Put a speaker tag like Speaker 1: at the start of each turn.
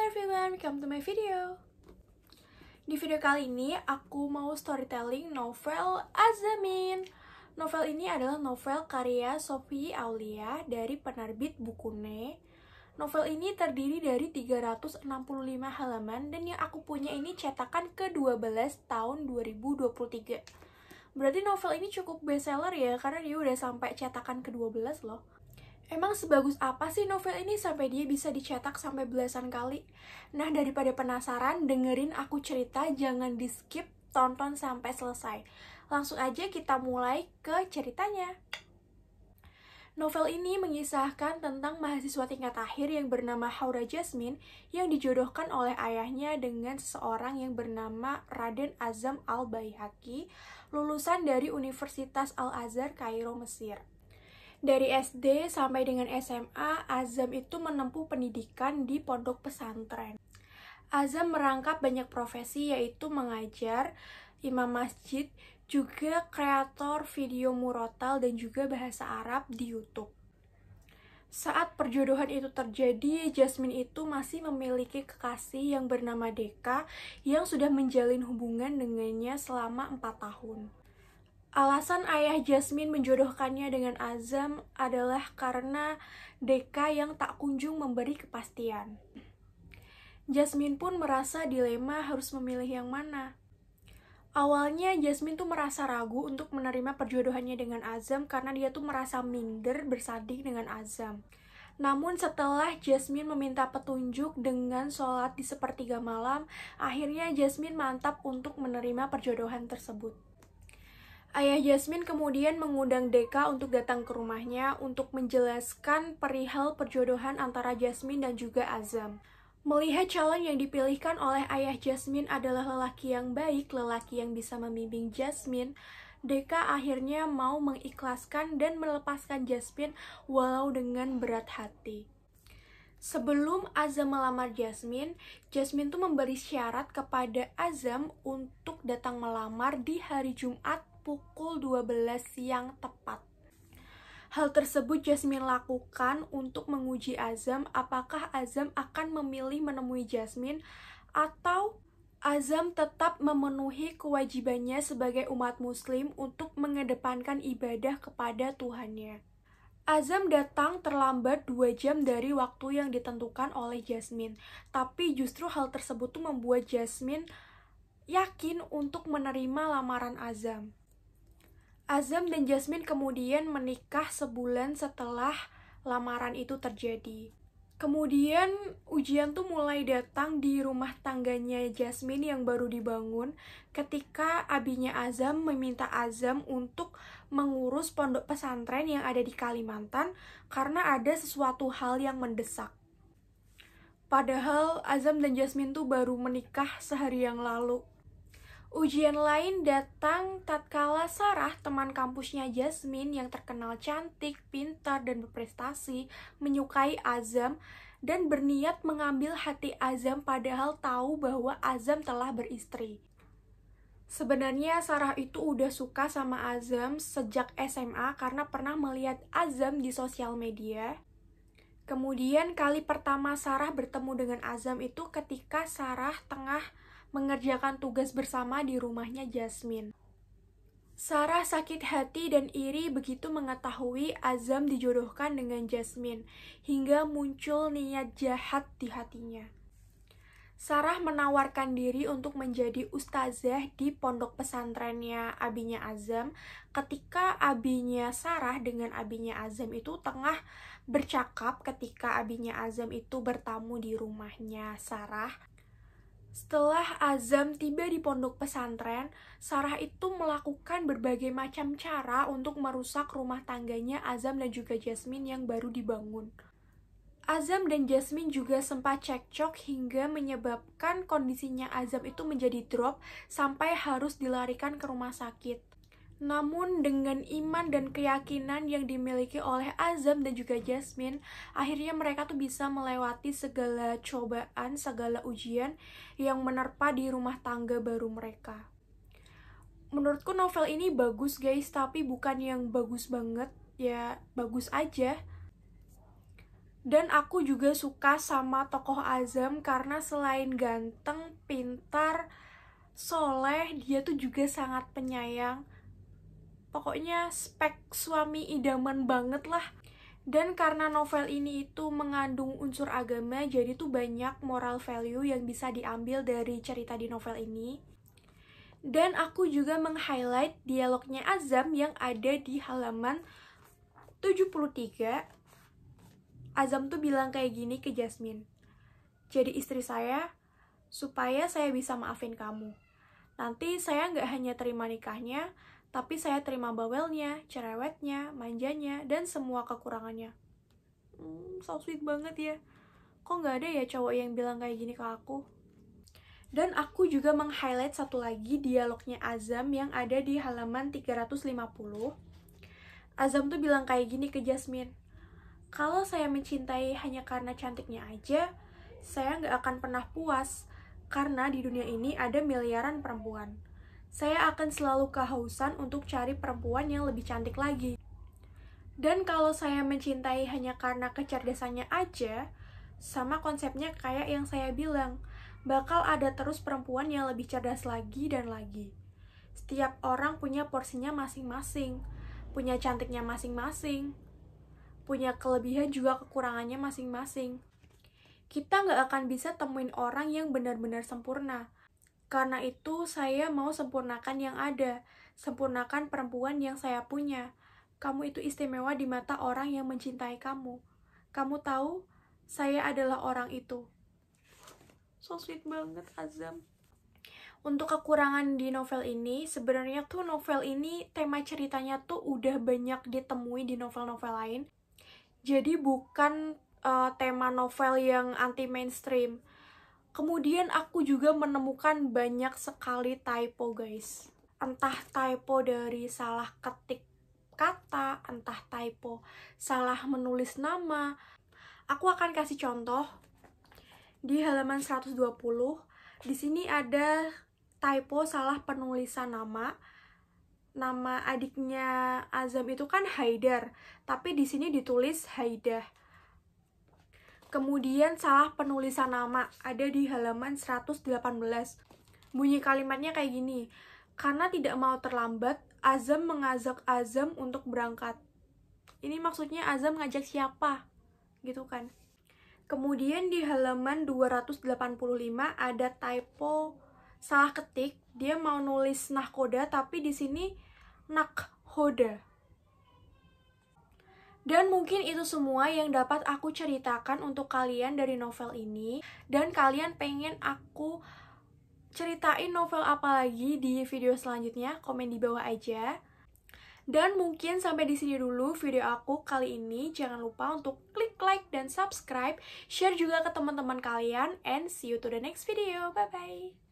Speaker 1: everyone, welcome to my video. Di video kali ini aku mau storytelling novel Azamin. Novel ini adalah novel karya Sophie Aulia dari penerbit Bukune. Novel ini terdiri dari 365 halaman dan yang aku punya ini cetakan ke-12 tahun 2023. Berarti novel ini cukup bestseller ya, karena dia udah sampai cetakan ke-12 loh. Emang sebagus apa sih novel ini sampai dia bisa dicetak sampai belasan kali? Nah, daripada penasaran, dengerin aku cerita, jangan di skip, tonton sampai selesai. Langsung aja kita mulai ke ceritanya. Novel ini mengisahkan tentang mahasiswa tingkat akhir yang bernama Haura Jasmine yang dijodohkan oleh ayahnya dengan seseorang yang bernama Raden Azam Al-Baihaqi, lulusan dari Universitas Al-Azhar, Kairo, Mesir. Dari SD sampai dengan SMA, Azam itu menempuh pendidikan di pondok pesantren. Azam merangkap banyak profesi, yaitu mengajar, imam masjid, juga kreator video murotal dan juga bahasa Arab di YouTube. Saat perjodohan itu terjadi, Jasmine itu masih memiliki kekasih yang bernama Deka yang sudah menjalin hubungan dengannya selama 4 tahun. Alasan ayah Jasmine menjodohkannya dengan Azam adalah karena Deka yang tak kunjung memberi kepastian. Jasmine pun merasa dilema harus memilih yang mana. Awalnya Jasmine tuh merasa ragu untuk menerima perjodohannya dengan Azam karena dia tuh merasa minder bersanding dengan Azam. Namun setelah Jasmine meminta petunjuk dengan sholat di sepertiga malam, akhirnya Jasmine mantap untuk menerima perjodohan tersebut. Ayah Jasmine kemudian mengundang Deka untuk datang ke rumahnya untuk menjelaskan perihal perjodohan antara Jasmine dan juga Azam. Melihat calon yang dipilihkan oleh ayah Jasmine adalah lelaki yang baik, lelaki yang bisa membimbing Jasmine, Deka akhirnya mau mengikhlaskan dan melepaskan Jasmine walau dengan berat hati. Sebelum Azam melamar Jasmine, Jasmine tuh memberi syarat kepada Azam untuk datang melamar di hari Jumat pukul 12 siang tepat. Hal tersebut Jasmine lakukan untuk menguji Azam apakah Azam akan memilih menemui Jasmine atau Azam tetap memenuhi kewajibannya sebagai umat muslim untuk mengedepankan ibadah kepada Tuhannya. Azam datang terlambat 2 jam dari waktu yang ditentukan oleh Jasmine, tapi justru hal tersebut tuh membuat Jasmine yakin untuk menerima lamaran Azam. Azam dan Jasmine kemudian menikah sebulan setelah lamaran itu terjadi. Kemudian ujian tuh mulai datang di rumah tangganya Jasmine yang baru dibangun ketika abinya Azam meminta Azam untuk mengurus pondok pesantren yang ada di Kalimantan karena ada sesuatu hal yang mendesak. Padahal Azam dan Jasmine tuh baru menikah sehari yang lalu. Ujian lain datang tatkala Sarah, teman kampusnya Jasmine yang terkenal cantik, pintar, dan berprestasi, menyukai Azam dan berniat mengambil hati Azam padahal tahu bahwa Azam telah beristri. Sebenarnya Sarah itu udah suka sama Azam sejak SMA karena pernah melihat Azam di sosial media. Kemudian kali pertama Sarah bertemu dengan Azam itu ketika Sarah tengah mengerjakan tugas bersama di rumahnya Jasmine. Sarah sakit hati dan iri begitu mengetahui Azam dijodohkan dengan Jasmine, hingga muncul niat jahat di hatinya. Sarah menawarkan diri untuk menjadi ustazah di pondok pesantrennya abinya Azam ketika abinya Sarah dengan abinya Azam itu tengah bercakap ketika abinya Azam itu bertamu di rumahnya Sarah. Setelah Azam tiba di pondok pesantren, Sarah itu melakukan berbagai macam cara untuk merusak rumah tangganya Azam dan juga Jasmine yang baru dibangun. Azam dan Jasmine juga sempat cekcok hingga menyebabkan kondisinya Azam itu menjadi drop sampai harus dilarikan ke rumah sakit. Namun dengan iman dan keyakinan yang dimiliki oleh Azam dan juga Jasmine, akhirnya mereka tuh bisa melewati segala cobaan, segala ujian yang menerpa di rumah tangga baru mereka. Menurutku novel ini bagus guys, tapi bukan yang bagus banget, ya bagus aja. Dan aku juga suka sama tokoh Azam karena selain ganteng, pintar, soleh, dia tuh juga sangat penyayang. Pokoknya spek suami idaman banget lah. Dan karena novel ini itu mengandung unsur agama, jadi tuh banyak moral value yang bisa diambil dari cerita di novel ini. Dan aku juga meng-highlight dialognya Azam yang ada di halaman 73. Azam tuh bilang kayak gini ke Jasmine, "Jadi istri saya, supaya saya bisa maafin kamu. Nanti saya nggak hanya terima nikahnya, tapi saya terima bawelnya, cerewetnya, manjanya, dan semua kekurangannya." So sweet banget ya. Kok nggak ada ya cowok yang bilang kayak gini ke aku? Dan aku juga meng-highlight satu lagi dialognya Azam yang ada di halaman 350. Azam tuh bilang kayak gini ke Jasmine, "Kalau saya mencintai hanya karena cantiknya aja, saya nggak akan pernah puas, karena di dunia ini ada miliaran perempuan. Saya akan selalu kehausan untuk cari perempuan yang lebih cantik lagi. Dan kalau saya mencintai hanya karena kecerdasannya aja, sama konsepnya kayak yang saya bilang, bakal ada terus perempuan yang lebih cerdas lagi dan lagi. Setiap orang punya porsinya masing-masing, punya cantiknya masing-masing, punya kelebihan juga kekurangannya masing-masing. Kita nggak akan bisa temuin orang yang benar-benar sempurna. Karena itu saya mau sempurnakan yang ada, sempurnakan perempuan yang saya punya. Kamu itu istimewa di mata orang yang mencintai kamu. Kamu tahu, saya adalah orang itu." So sweet banget Azam. Untuk kekurangan di novel ini, sebenarnya tuh novel ini tema ceritanya tuh udah banyak ditemui di novel-novel lain. Jadi bukan tema novel yang anti mainstream. Kemudian aku juga menemukan banyak sekali typo guys. Entah typo dari salah ketik kata, entah typo salah menulis nama. Aku akan kasih contoh. Di halaman 120, di sini ada typo salah penulisan nama. Nama adiknya Azam itu kan Haidar, tapi di sini ditulis Haidah. Kemudian salah penulisan nama ada di halaman 118. Bunyi kalimatnya kayak gini, "Karena tidak mau terlambat, Azam mengajak Azam untuk berangkat." Ini maksudnya Azam ngajak siapa? Gitu kan. Kemudian di halaman 285 ada typo salah ketik. Dia mau nulis nahkoda tapi di sini nakhoda. Dan mungkin itu semua yang dapat aku ceritakan untuk kalian dari novel ini. Dan kalian pengen aku ceritain novel apa lagi di video selanjutnya, komen di bawah aja. Dan mungkin sampai di sini dulu video aku kali ini. Jangan lupa untuk klik like dan subscribe, share juga ke teman-teman kalian, and see you to the next video. Bye bye.